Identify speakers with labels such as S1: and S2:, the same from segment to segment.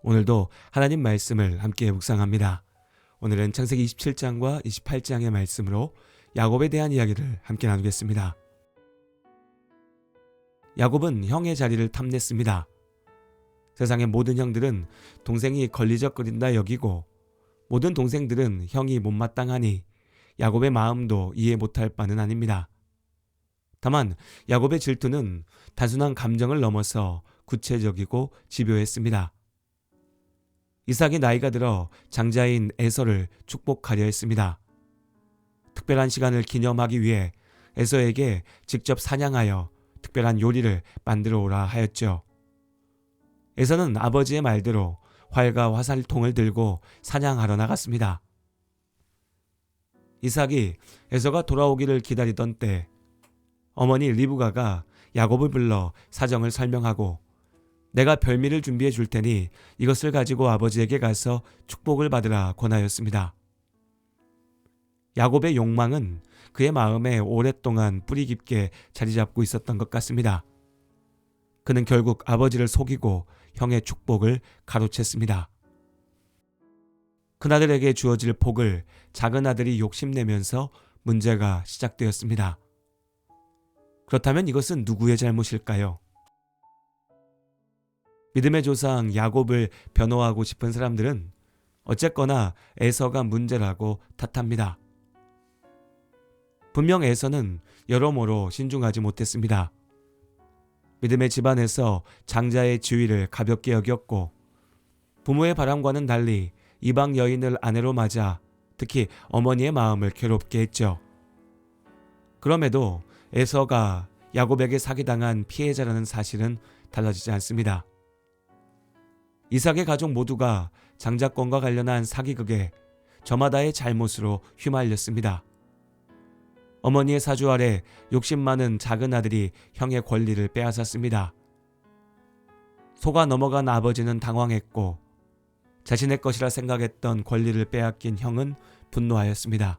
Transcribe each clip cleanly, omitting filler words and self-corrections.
S1: 오늘도 하나님 말씀을 함께 묵상합니다. 오늘은 창세기 27장과 28장의 말씀으로 야곱에 대한 이야기를 함께 나누겠습니다. 야곱은 형의 자리를 탐냈습니다. 세상의 모든 형들은 동생이 걸리적거린다 여기고 모든 동생들은 형이 못마땅하니 야곱의 마음도 이해 못할 바는 아닙니다. 다만 야곱의 질투는 단순한 감정을 넘어서 구체적이고 집요했습니다. 이삭이 나이가 들어 장자인 에서를 축복하려 했습니다. 특별한 시간을 기념하기 위해 에서에게 직접 사냥하여 특별한 요리를 만들어 오라 하였죠. 에서는 아버지의 말대로 활과 화살통을 들고 사냥하러 나갔습니다. 이삭이 에서가 돌아오기를 기다리던 때 어머니 리브가가 야곱을 불러 사정을 설명하고 내가 별미를 준비해 줄 테니 이것을 가지고 아버지에게 가서 축복을 받으라 권하였습니다. 야곱의 욕망은 그의 마음에 오랫동안 뿌리 깊게 자리 잡고 있었던 것 같습니다. 그는 결국 아버지를 속이고 형의 축복을 가로챘습니다. 큰아들에게 주어질 복을 작은 아들이 욕심내면서 문제가 시작되었습니다. 그렇다면 이것은 누구의 잘못일까요? 믿음의 조상 야곱을 변호하고 싶은 사람들은 어쨌거나 에서가 문제라고 탓합니다. 분명 에서는 여러모로 신중하지 못했습니다. 믿음의 집안에서 장자의 지위를 가볍게 여겼고 부모의 바람과는 달리 이방 여인을 아내로 맞아 특히 어머니의 마음을 괴롭게 했죠. 그럼에도 에서가 야곱에게 사기당한 피해자라는 사실은 달라지지 않습니다. 이삭의 가족 모두가 장자권과 관련한 사기극에 저마다의 잘못으로 휘말렸습니다. 어머니의 사주 아래 욕심 많은 작은 아들이 형의 권리를 빼앗았습니다. 속아 넘어간 아버지는 당황했고 자신의 것이라 생각했던 권리를 빼앗긴 형은 분노하였습니다.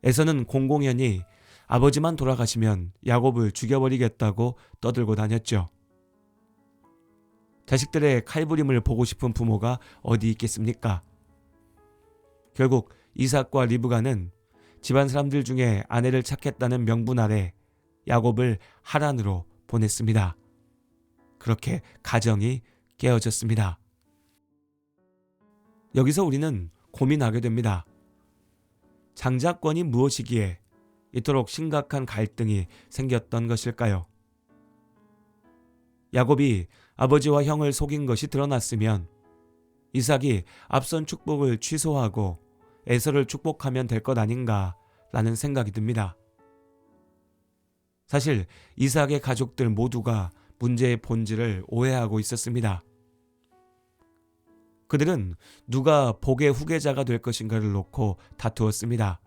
S1: 에서는 공공연히 아버지만 돌아가시면 야곱을 죽여버리겠다고 떠들고 다녔죠. 자식들의 칼부림을 보고 싶은 부모가 어디 있겠습니까? 결국 이삭과 리브가는 집안 사람들 중에 아내를 찾겠다는 명분 아래 야곱을 하란으로 보냈습니다. 그렇게 가정이 깨어졌습니다. 여기서 우리는 고민하게 됩니다. 장자권이 무엇이기에 이토록 심각한 갈등이 생겼던 것일까요? 야곱이 아버지와 형을 속인 것이 드러났으면 이삭이 앞선 축복을 취소하고 에서를 축복하면 될 것 아닌가라는 생각이 듭니다. 사실 이삭의 가족들 모두가 문제의 본질을 오해하고 있었습니다. 그들은 누가 복의 후계자가 될 것인가를 놓고 다투었습니다.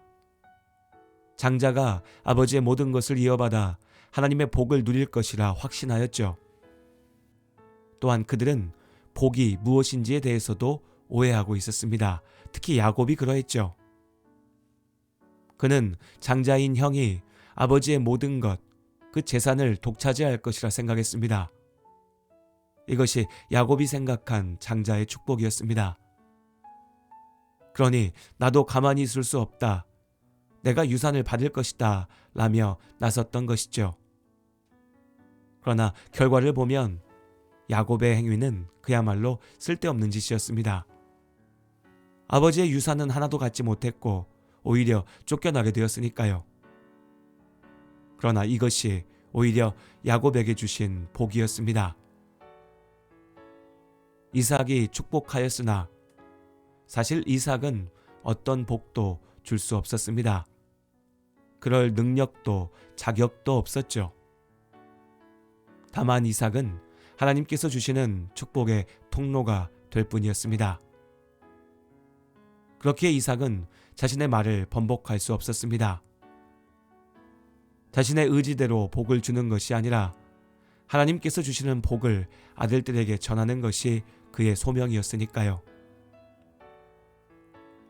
S1: 장자가 아버지의 모든 것을 이어받아 하나님의 복을 누릴 것이라 확신하였죠. 또한 그들은 복이 무엇인지에 대해서도 오해하고 있었습니다. 특히 야곱이 그러했죠. 그는 장자인 형이 아버지의 모든 것, 그 재산을 독차지할 것이라 생각했습니다. 이것이 야곱이 생각한 장자의 축복이었습니다. 그러니 나도 가만히 있을 수 없다. 내가 유산을 받을 것이다. 라며 나섰던 것이죠. 그러나 결과를 보면 야곱의 행위는 그야말로 쓸데없는 짓이었습니다. 아버지의 유산은 하나도 갖지 못했고 오히려 쫓겨나게 되었으니까요. 그러나 이것이 오히려 야곱에게 주신 복이었습니다. 이삭이 축복하였으나 사실 이삭은 어떤 복도 줄 수 없었습니다. 그럴 능력도 자격도 없었죠. 다만 이삭은 하나님께서 주시는 축복의 통로가 될 뿐이었습니다. 그렇기에 이삭은 자신의 말을 번복할 수 없었습니다. 자신의 의지대로 복을 주는 것이 아니라 하나님께서 주시는 복을 아들들에게 전하는 것이 그의 소명이었으니까요.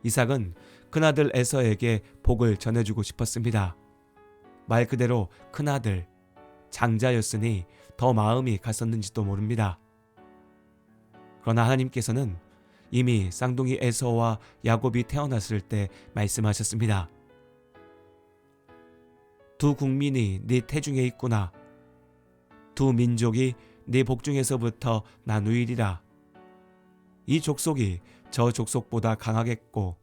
S1: 이삭은 큰아들 에서에게 복을 전해주고 싶었습니다. 말 그대로 큰아들, 장자였으니 더 마음이 갔었는지도 모릅니다. 그러나 하나님께서는 이미 쌍둥이 에서와 야곱이 태어났을 때 말씀하셨습니다. 두 국민이 네 태중에 있구나. 두 민족이 네 복중에서부터 나누이리라. 이 족속이 저 족속보다 강하겠고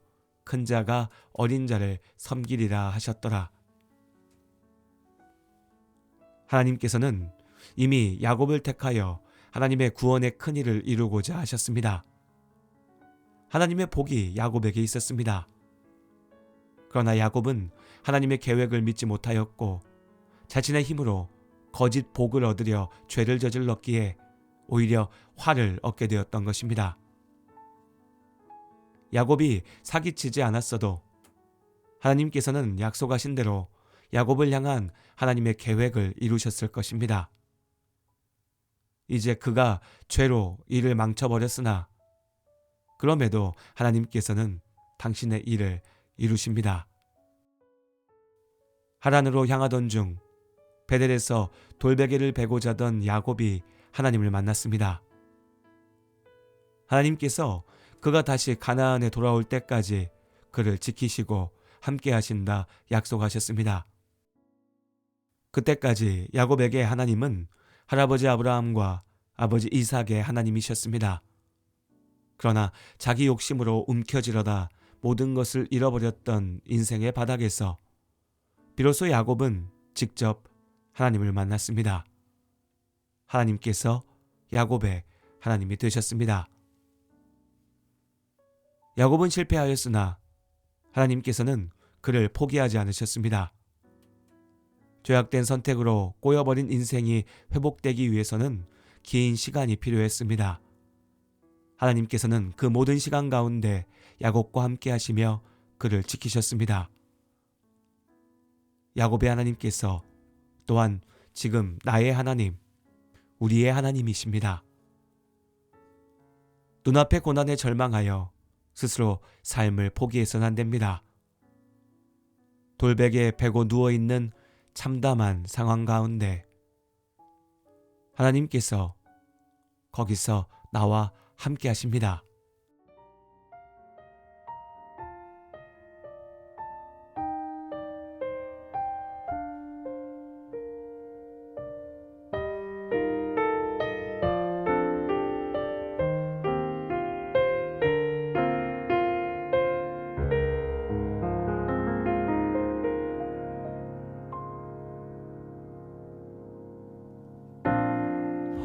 S1: 큰 자가 어린 자를 섬기리라 하셨더라. 하나님께서는 이미 야곱을 택하여 하나님의 구원의 큰 일을 이루고자 하셨습니다. 하나님의 복이 야곱에게 있었습니다. 그러나 야곱은 하나님의 계획을 믿지 못하였고 자신의 힘으로 거짓 복을 얻으려 죄를 저질렀기에 오히려 화를 얻게 되었던 것입니다. 야곱이 사기치지 않았어도 하나님께서는 약속하신 대로 야곱을 향한 하나님의 계획을 이루셨을 것입니다. 이제 그가 죄로 일을 망쳐버렸으나 그럼에도 하나님께서는 당신의 일을 이루십니다. 하란으로 향하던 중 베델에서 돌베개를 베고 자던 야곱이 하나님을 만났습니다. 하나님께서 그가 다시 가나안에 돌아올 때까지 그를 지키시고 함께 하신다 약속하셨습니다. 그때까지 야곱에게 하나님은 할아버지 아브라함과 아버지 이삭의 하나님이셨습니다. 그러나 자기 욕심으로 움켜쥐려다 모든 것을 잃어버렸던 인생의 바닥에서 비로소 야곱은 직접 하나님을 만났습니다. 하나님께서 야곱의 하나님이 되셨습니다. 야곱은 실패하였으나 하나님께서는 그를 포기하지 않으셨습니다. 죄악된 선택으로 꼬여버린 인생이 회복되기 위해서는 긴 시간이 필요했습니다. 하나님께서는 그 모든 시간 가운데 야곱과 함께 하시며 그를 지키셨습니다. 야곱의 하나님께서 또한 지금 나의 하나님, 우리의 하나님이십니다. 눈앞의 고난에 절망하여 스스로 삶을 포기해서는 안 됩니다. 돌베개에 베고 누워있는 참담한 상황 가운데 하나님께서 거기서 나와 함께 하십니다.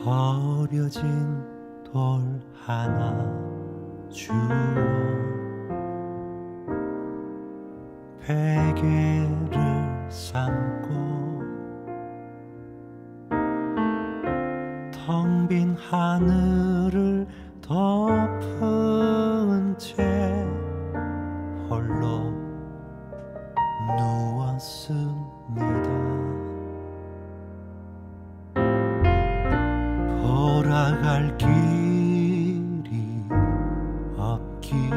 S2: 버려진 돌 하나 주워 베개를 삼고 텅 빈 하늘을 덮은 채 홀로 누웠습니다. 돌아갈 길이 없기에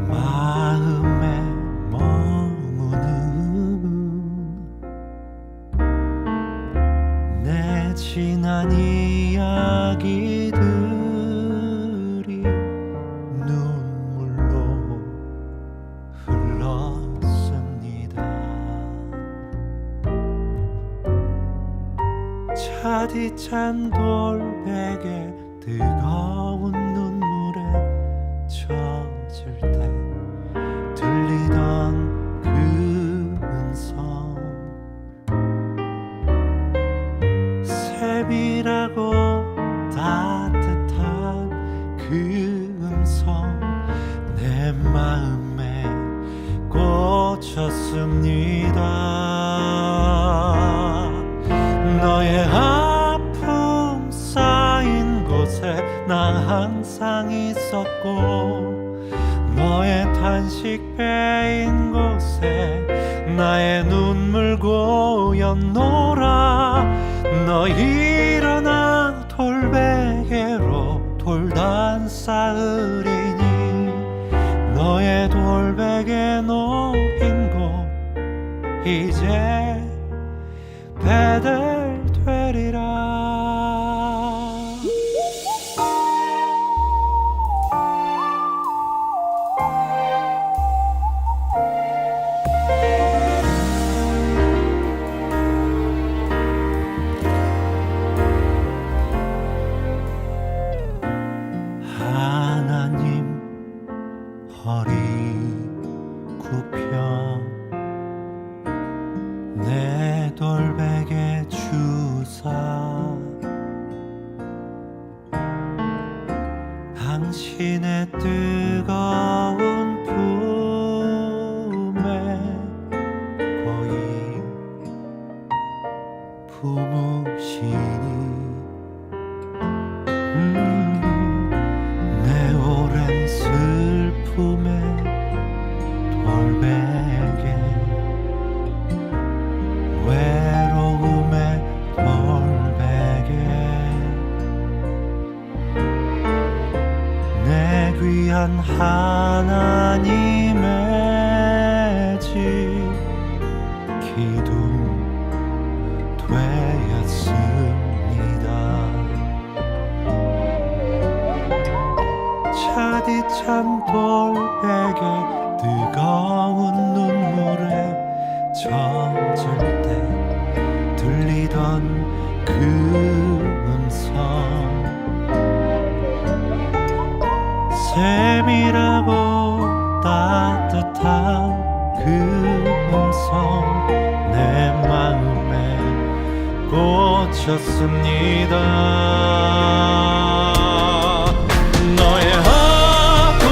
S2: 마음에 머무는 내 지난 이야기들이 눈물로 흘렀습니다. 차디찬 돌베개 뜨거운 눈물에 젖을 때 들리던 그 음성 세밀하고 따뜻한 그 음성 내 마음에 꽂혔습니다. 너의 아픔 쌓인 곳에 나 항상 있었고 너의 탄식 베인 곳에 나의 눈물 고였노라. 너 일어나 돌베개로 돌단 쌓으리니 너의 돌베개 놓인 곳 이제 베델 되리라. 당신의 뜨거운 품에 거의 품으시니 내 오랜 슬픔에 돌베개 외로움에 돌베개 내 귀한 하나님의 집 기둥 되었습니다. 차디찬 돌베개 뜨거운 눈물에 젖을 때 들리던 그 음성 세밀하고 따뜻한 그 음성 내 마음에 꽂혔습니다. 너의 아픔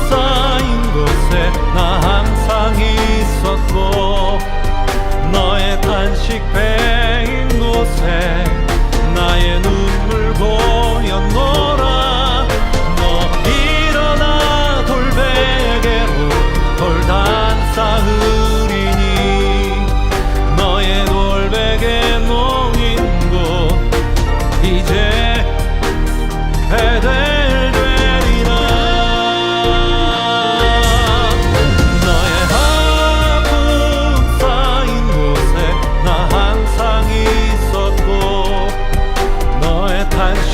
S2: 쌓인 곳에 나 항상 있었고 너의 탄식 베인 곳에 나의 눈물 보였노라. 너 일어나 돌베개로 돌단 쌓으리니 너의 돌베개 놓인 곳 이제 배달되리라. 너의 아픔 쌓인 곳에 나 항상 있었고 너의 탄식